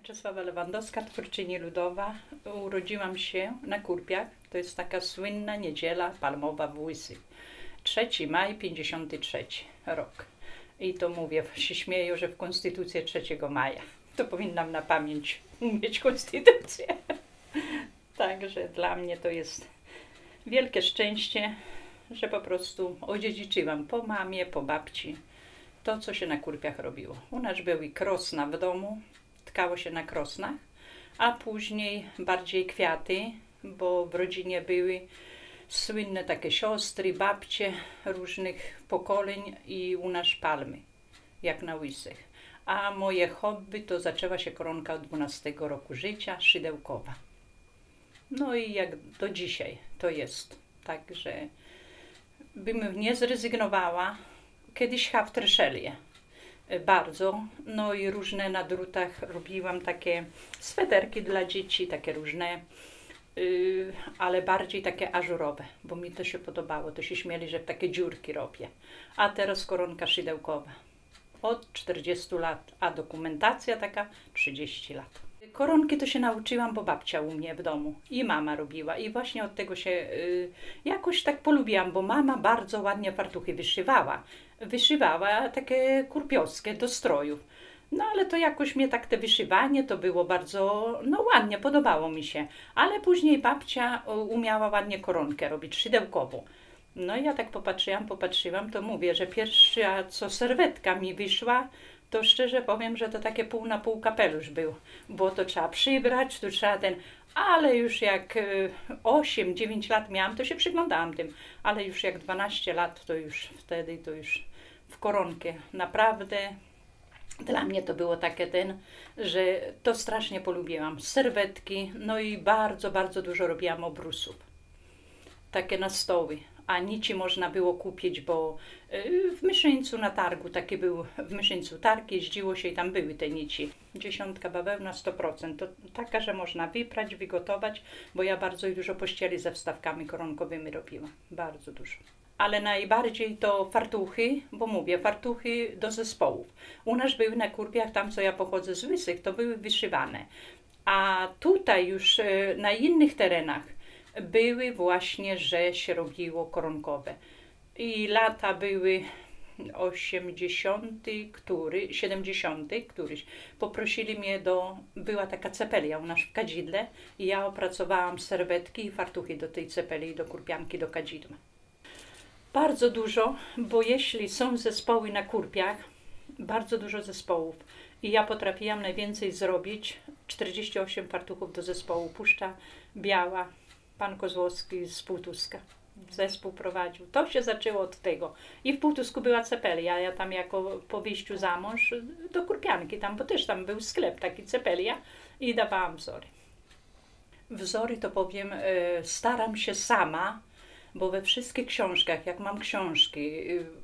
Czesława Lewandowska, twórczyni ludowa. Urodziłam się na Kurpiach. To jest taka słynna niedziela palmowa w Łysych. 3 maj 53 rok. I to mówię, się śmieję, że w Konstytucję 3 maja. To powinnam na pamięć umieć Konstytucję. Także dla mnie to jest wielkie szczęście, że po prostu odziedziczyłam po mamie, po babci to, co się na Kurpiach robiło. U nas były krosna w domu, tkało się na krosnach, a później bardziej kwiaty, bo w rodzinie były słynne takie siostry, babcie różnych pokoleń i u nas palmy, jak na Łysych. A moje hobby to zaczęła się koronka od 12 roku życia, szydełkowa. No i jak do dzisiaj to jest. Także bym nie zrezygnowała. Kiedyś hafterszelię bardzo. No i różne na drutach robiłam takie sweterki dla dzieci, takie różne, ale bardziej takie ażurowe, bo mi to się podobało. To się śmieli, że takie dziurki robię. A teraz koronka szydełkowa. Od 40 lat, a dokumentacja taka 30 lat. Koronki to się nauczyłam, bo babcia u mnie w domu i mama robiła i właśnie od tego się jakoś tak polubiłam, bo mama bardzo ładnie fartuchy wyszywała. Wyszywała takie kurpiowskie do strojów. No ale to jakoś mnie tak te wyszywanie to było bardzo, no ładnie, podobało mi się. Ale później babcia umiała ładnie koronkę robić, szydełkową. No i ja tak popatrzyłam, to mówię, że pierwsza co serwetka mi wyszła, to szczerze powiem, że to takie pół na pół kapelusz był, bo to trzeba przybrać, to trzeba ale już jak 8-9 lat miałam, to się przyglądałam tym, ale już jak 12 lat, to już wtedy, to już w koronkę. Naprawdę dla mnie to było takie że to strasznie polubiłam. Serwetki, no i bardzo, bardzo dużo robiłam obrusów. Takie na stoły. A nici można było kupić, bo w Myszyńcu na targu, taki był w Myszyńcu targ, jeździło się i tam były te nici. 10 bawełna 100%, to taka, że można wyprać, wygotować, bo ja bardzo dużo pościeli ze wstawkami koronkowymi robiłam, bardzo dużo. Ale najbardziej to fartuchy, bo mówię, fartuchy do zespołów. U nas były na Kurpiach, tam co ja pochodzę z Łysych, to były wyszywane. A tutaj już na innych terenach były właśnie, że się robiło koronkowe. I lata były 80, 70 któryś. Poprosili mnie była taka cepelia u nas w Kadzidle i ja opracowałam serwetki i fartuchy do tej cepeli, do kurpianki, do kadzidła. Bardzo dużo, bo jeśli są zespoły na Kurpiach, bardzo dużo zespołów. I ja potrafiłam najwięcej zrobić 48 fartuchów do zespołu Puszcza Biała. Pan Kozłowski z Półtuska zespół prowadził. To się zaczęło od tego. I w Półtusku była cepelia. Ja tam jako po wyjściu za mąż do Kurpianki, tam, bo też tam był sklep taki cepelia i dawałam wzory. Wzory to powiem, staram się sama, bo we wszystkich książkach, jak mam książki,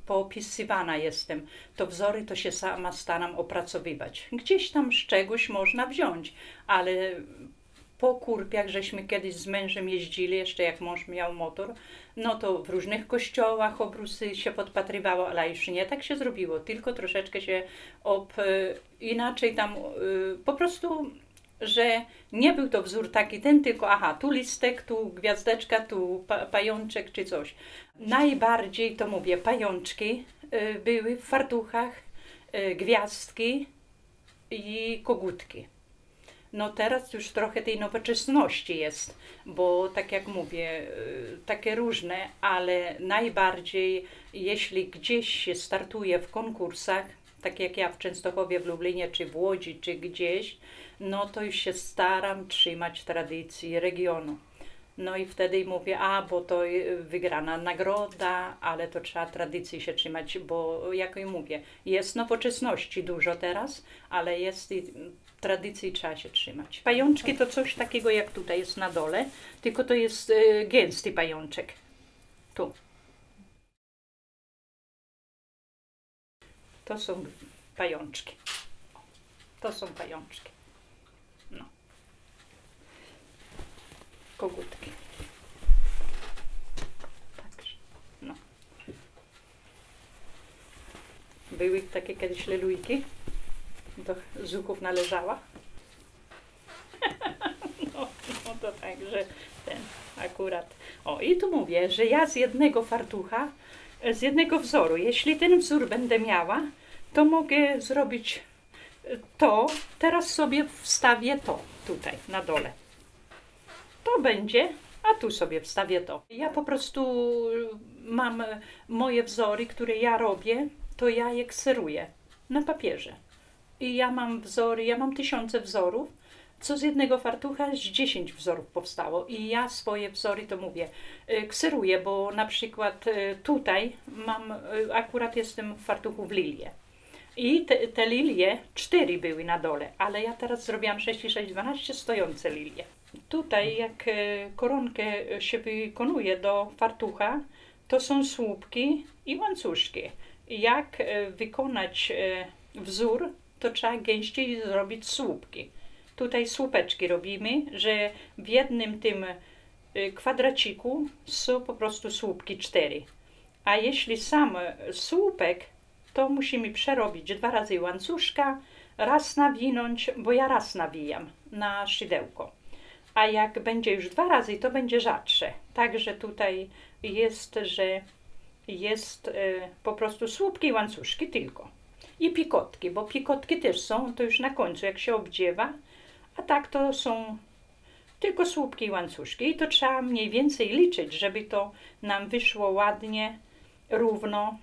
poopisywana jestem, to wzory to się sama staram opracowywać. Gdzieś tam z czegoś można wziąć, ale po Kurpiach, żeśmy kiedyś z mężem jeździli, jeszcze jak mąż miał motor, no to w różnych kościołach obrusy się podpatrywało, ale już nie tak się zrobiło, tylko troszeczkę się inaczej tam po prostu, że nie był to wzór taki tylko aha, tu listek, tu gwiazdeczka, tu pajączek czy coś. Najbardziej to mówię, pajączki były w fartuchach, gwiazdki i kogutki. No teraz już trochę tej nowoczesności jest, bo tak jak mówię, takie różne, ale najbardziej jeśli gdzieś się startuje w konkursach, tak jak ja w Częstochowie, w Lublinie, czy w Łodzi, czy gdzieś, no to już się staram trzymać tradycji regionu. No i wtedy mówię, bo to wygrana nagroda, ale to trzeba tradycji się trzymać, bo jak i mówię, jest nowoczesności dużo teraz, ale jest i tradycji trzeba się trzymać. Pajączki to coś takiego jak tutaj jest na dole, tylko to jest gęsty pajączek. Tu. To są pajączki. To są pajączki. No. Kogutki. Także, no. Były takie kiedyś lelujki, do zuchów należała. to także ten akurat. O, i tu mówię, że ja z jednego fartucha, z jednego wzoru, jeśli ten wzór będę miała, to mogę zrobić to. Teraz sobie wstawię to tutaj na dole. To będzie, a tu sobie wstawię to. Ja po prostu mam moje wzory, które ja robię, to ja je kseruję na papierze. I ja mam wzory, ja mam tysiące wzorów, co z jednego fartucha z 10 wzorów powstało. I ja swoje wzory, to mówię, kseruję, bo na przykład tutaj mam, akurat jestem w fartuchu w lilię. I te lilie 4 były na dole, ale ja teraz zrobiłam 6 i 6, 12 stojące lilie. Tutaj jak koronkę się wykonuje do fartucha, to są słupki i łańcuszki. Jak wykonać wzór, to trzeba gęściej zrobić słupki. Tutaj słupeczki robimy, że w jednym tym kwadraciku są po prostu słupki 4. A jeśli sam słupek, to musimy przerobić 2 razy łańcuszka, raz nawinąć, bo ja raz nawijam na szydełko. A jak będzie już 2 razy, to będzie rzadsze. Także tutaj jest, że jest po prostu słupki i łańcuszki tylko. I pikotki, bo pikotki też są, to już na końcu, jak się obdziewa. A tak to są tylko słupki i łańcuszki. I to trzeba mniej więcej liczyć, żeby to nam wyszło ładnie, równo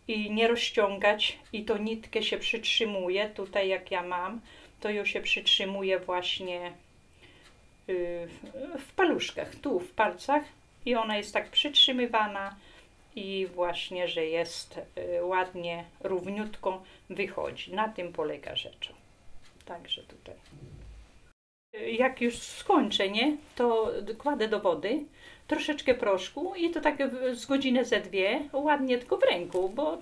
i nie rozciągać. I to nitkę się przytrzymuje. Tutaj jak ja mam, to ją się przytrzymuje właśnie w paluszkach, tu w palcach. I ona jest tak przytrzymywana i właśnie, że jest ładnie, równiutko wychodzi. Na tym polega rzecz. Także tutaj. Jak już skończę, nie, to kładę do wody troszeczkę proszku i to tak z godzinę ze 2 ładnie tylko w ręku, bo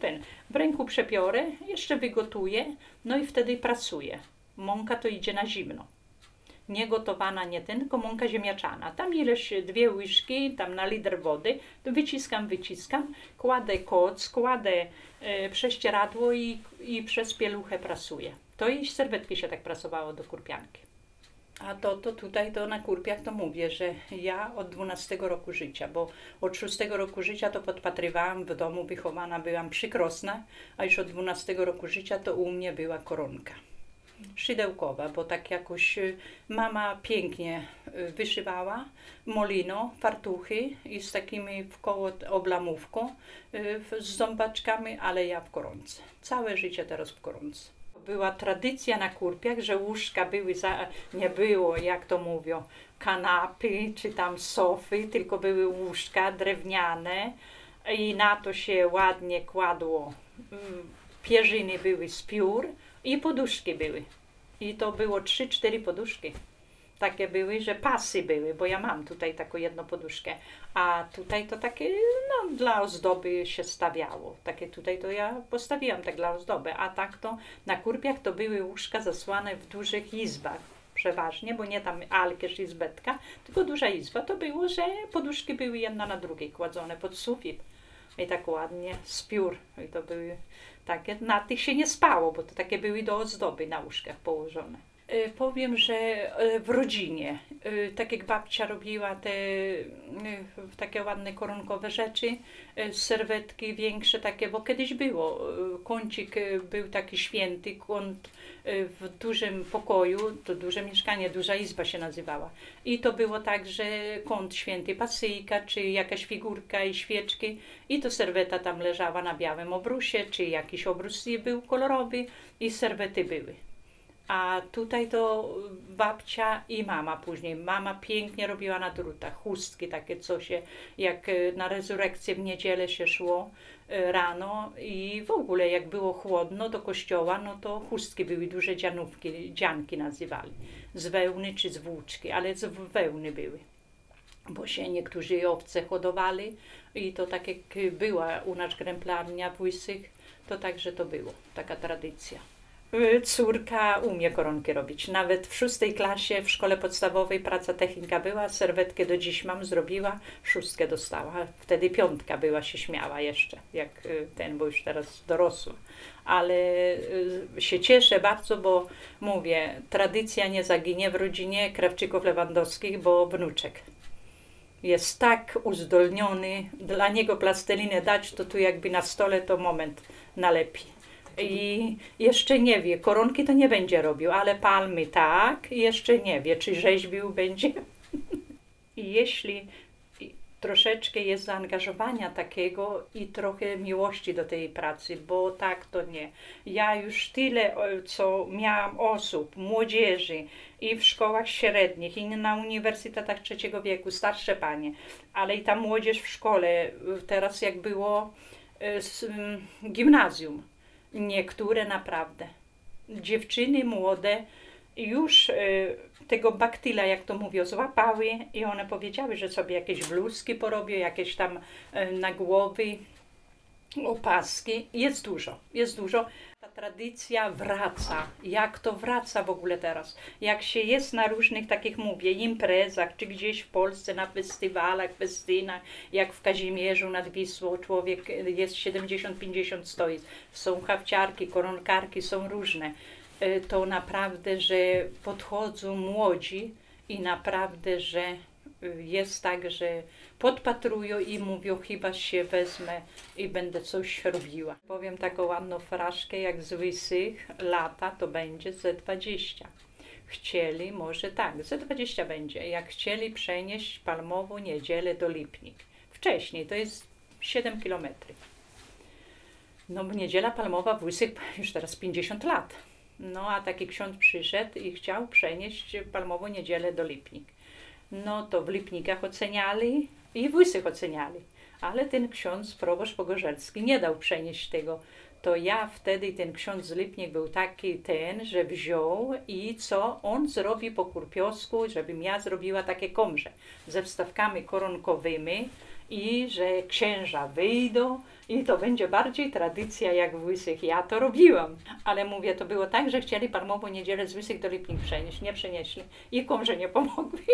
w ręku przepiorę, jeszcze wygotuję, no i wtedy prasuję. Mąka to idzie na zimno. Nie gotowana, nie tylko mąka ziemniaczana. Tam ileś 2 łyżki, tam na litr wody, to wyciskam, kładę koc, kładę prześcieradło i przez pieluchę prasuję. To i serwetki się tak prasowało do kurpianki. A to tutaj to na kurpiach to mówię, że ja od 12 roku życia, bo od 6 roku życia to podpatrywałam w domu, wychowana byłam przykrosna, a już od 12 roku życia to u mnie była koronka szydełkowa, bo tak jakoś mama pięknie wyszywała, molino, fartuchy i z takimi wkoło oblamówką, z ząbaczkami, ale ja w koronce. Całe życie teraz w koronce. Była tradycja na kurpiach, że łóżka były, nie było, jak to mówią, kanapy czy tam sofy, tylko były łóżka drewniane i na to się ładnie kładło, pierzyny były z piór i poduszki były. I to było 3-4 poduszki. Takie były, że pasy były, bo ja mam tutaj taką jedną poduszkę, a tutaj to takie, no dla ozdoby się stawiało. Takie tutaj to ja postawiłam tak dla ozdoby, a tak to na kurpiach to były łóżka zasłane w dużych izbach. Przeważnie, bo nie tam alkierz i zbetka, tylko duża izba. To było, że poduszki były jedna na drugiej kładzone pod sufit. I tak ładnie z piór. I to były takie, na tych się nie spało, bo to takie były do ozdoby na łóżkach położone. Powiem, że w rodzinie, tak jak babcia robiła takie ładne koronkowe rzeczy, serwetki większe takie, bo kiedyś było, kącik był taki święty, kąt w dużym pokoju, to duże mieszkanie, duża izba się nazywała. I to było tak, że kąt święty, pasyjka, czy jakaś figurka i świeczki i to serweta tam leżała na białym obrusie, czy jakiś obrus był kolorowy i serwety były. A tutaj to babcia i mama później. Mama pięknie robiła na drutach chustki takie, co się, jak na rezurekcję w niedzielę się szło rano i w ogóle jak było chłodno do kościoła, no to chustki były duże dzianówki, dzianki nazywali, z wełny czy z włóczki, ale z wełny były. Bo się niektórzy owce hodowali i to tak jak była u nas gremplarnia w Łysych, to także to było, taka tradycja. Córka umie koronki robić. Nawet w 6. klasie w szkole podstawowej praca technika była, serwetkę do dziś mam, zrobiła, 6 dostała. Wtedy 5 była, się śmiała jeszcze, jak ten, bo już teraz dorosła. Ale się cieszę bardzo, bo mówię, tradycja nie zaginie w rodzinie Krawczyków-Lewandowskich, bo wnuczek jest tak uzdolniony, dla niego plastelinę dać, to tu jakby na stole to moment nalepi. I jeszcze nie wie, koronki to nie będzie robił, ale palmy tak, i jeszcze nie wie, czy rzeźbił będzie. I jeśli troszeczkę jest zaangażowania takiego i trochę miłości do tej pracy, bo tak to nie. Ja już tyle, co miałam osób, młodzieży i w szkołach średnich, i na uniwersytetach trzeciego wieku, starsze panie, ale i ta młodzież w szkole, teraz jak było gimnazjum, niektóre naprawdę, dziewczyny młode już tego baktyla, jak to mówią, złapały i one powiedziały, że sobie jakieś bluzki porobią, jakieś tam na głowy, opaski. Jest dużo, jest dużo. Ta tradycja wraca. Jak to wraca w ogóle teraz? Jak się jest na różnych takich, mówię, imprezach, czy gdzieś w Polsce na festywalach, festynach, jak w Kazimierzu nad Wisłą, człowiek jest 70-50 stoi. Są hawciarki, koronkarki, są różne. To naprawdę, że podchodzą młodzi i naprawdę, że jest tak, że podpatrują i mówią, chyba się wezmę i będę coś robiła. Powiem taką ładną fraszkę, jak z łysych lata to będzie ze 20. Chcieli, może tak, ze 20 będzie, jak chcieli przenieść Palmową Niedzielę do Lipnik. Wcześniej, to jest 7 kilometrów. No Niedziela Palmowa w Łysych już teraz 50 lat. No a taki ksiądz przyszedł i chciał przenieść Palmową Niedzielę do Lipnik. No to w Lipnikach oceniali i w Łysych oceniali. Ale ten ksiądz, proboszcz pogorzelski, nie dał przenieść tego. To ja wtedy, ten ksiądz z Lipnik był taki że wziął i co on zrobi po kurpiosku, żebym ja zrobiła takie komrze ze wstawkami koronkowymi i że księża wyjdą i to będzie bardziej tradycja jak w Łysych. Ja to robiłam, ale mówię, to było tak, że chcieli Palmową Niedzielę z Łysych do Lipnik przenieść, nie przenieśli i komrze nie pomogli.